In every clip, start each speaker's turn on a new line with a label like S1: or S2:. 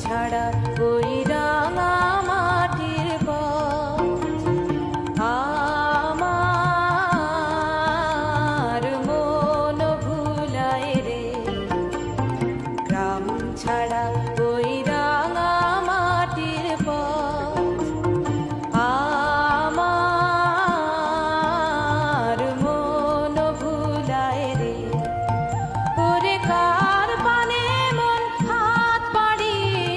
S1: ছাড়া ওই রাঙা মাটির পথ আমার মন ভুলায় রে। গ্রাম ছাড়া ওই রাঙা মাটির পথ আমার মন ভুলায় রে। ওরে কার পানে মন হাত বাড়িয়ে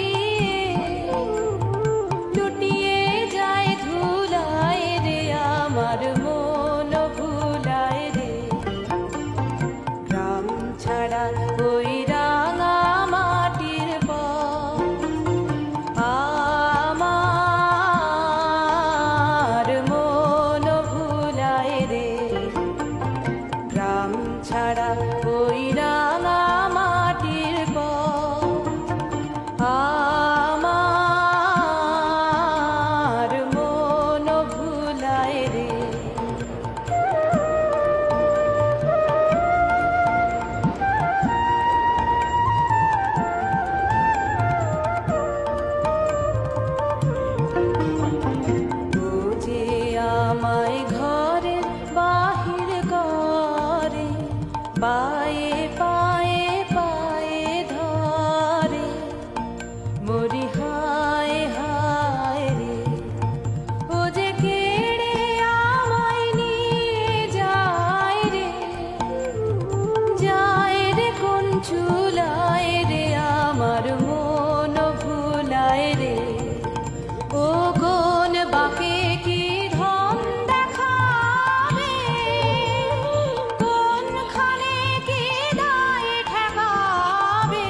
S1: লুটিয়ে যায় ধুলায় রে। আমার মন ভুলায় রে। গ্রাম ছাড়া ওই রাঙা মাটির পথ আমার মন ভুলায় রে। গ্রাম ছাড়া ওই রাঙা মাটির পথ আমার মন ভুলায় রে। ও যে আমায় ঘরের বাহির করে, পায়ে পায়ে পায়ে ধরে, মরি হায় হায় রে। ও যে কেড়ে আমায় নিয়ে যায় রে, যায় রে কোন চুলায় রে। আমার মন ভুলায় রে। ও কোন বাকে কি ধন দেখাবে, কোনখানে কি দায় ঠেকাবে,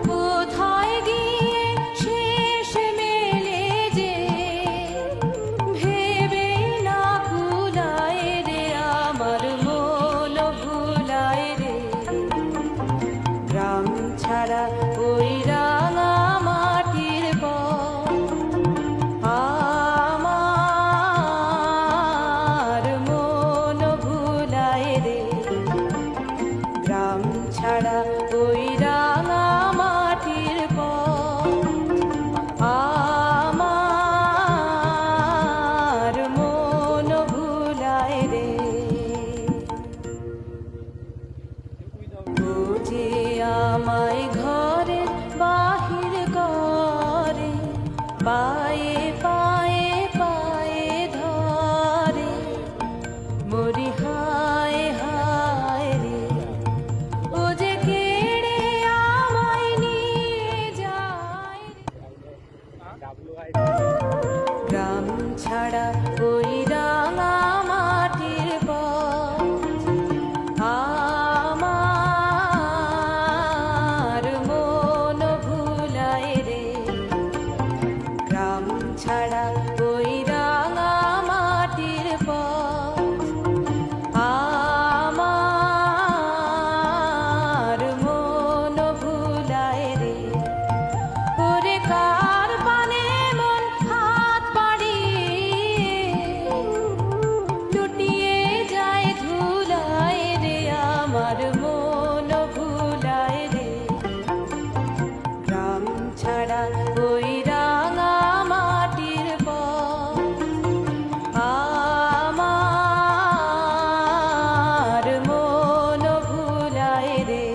S1: কোথায় গিয়ে শেষ মেলে যে ভেবে না কুলায় রে। আমার মন ভুলায় রে। গ্রাম ছাড়া ওই রাঙা মাটির পথ আমার মন ভুলায় রে। গ্রাম ছাড়া ওই রাঙা মাটির পথ আমার মন ভুলায় রে। ও যে আমায় ঘরের বাহির করে, পায়ে পায়ে পায়ে ধরে, মরি হায় হায় রে। ও যে কেড়ে আমায় নিয়ে যায় রে। গ্রাম ছাড়া ওই রাঙা মাটির পথ আমার মন ভুলায় রে। গ্রাম ছাড়া ওই রাঙা মাটির পথ আমার মন ভুলায় রে। ওরে কার পানে মন হাত বাড়িয়ে লুটিয়ে যায় ধুলায় রে। আমার মন ভুলায় রে। গ্রাম ছাড়া ওই রাঙা মাটির পথ আমার মন ভুলায় রে।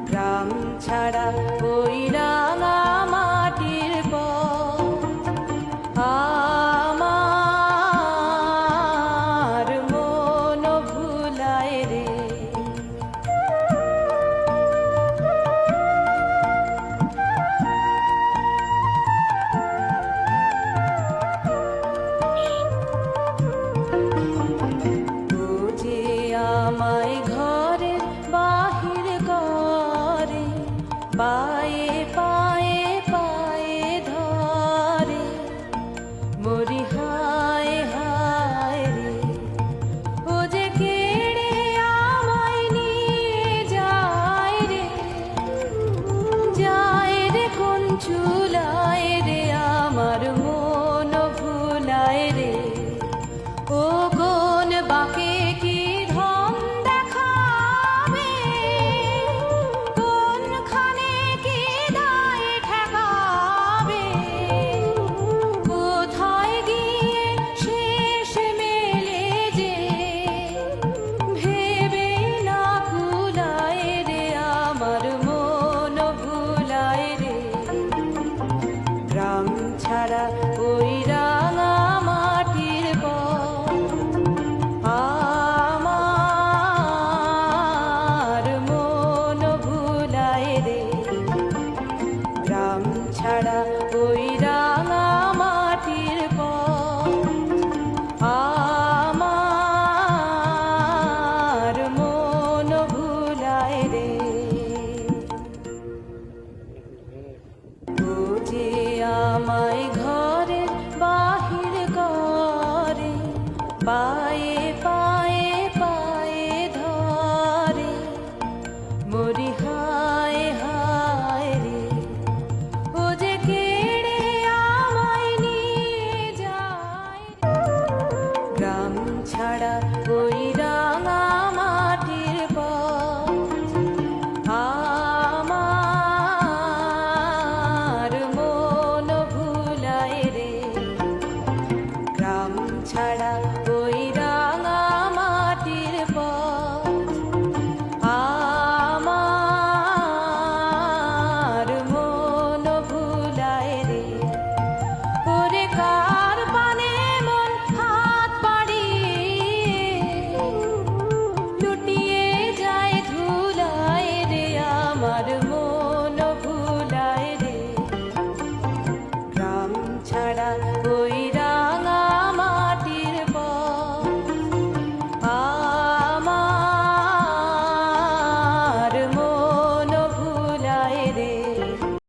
S1: গ্রাম ছাড়া ওই রাঙা মাটির পথ আমার মন ভুলায় রে। ও যে আমায় ঘরের বাহির করে,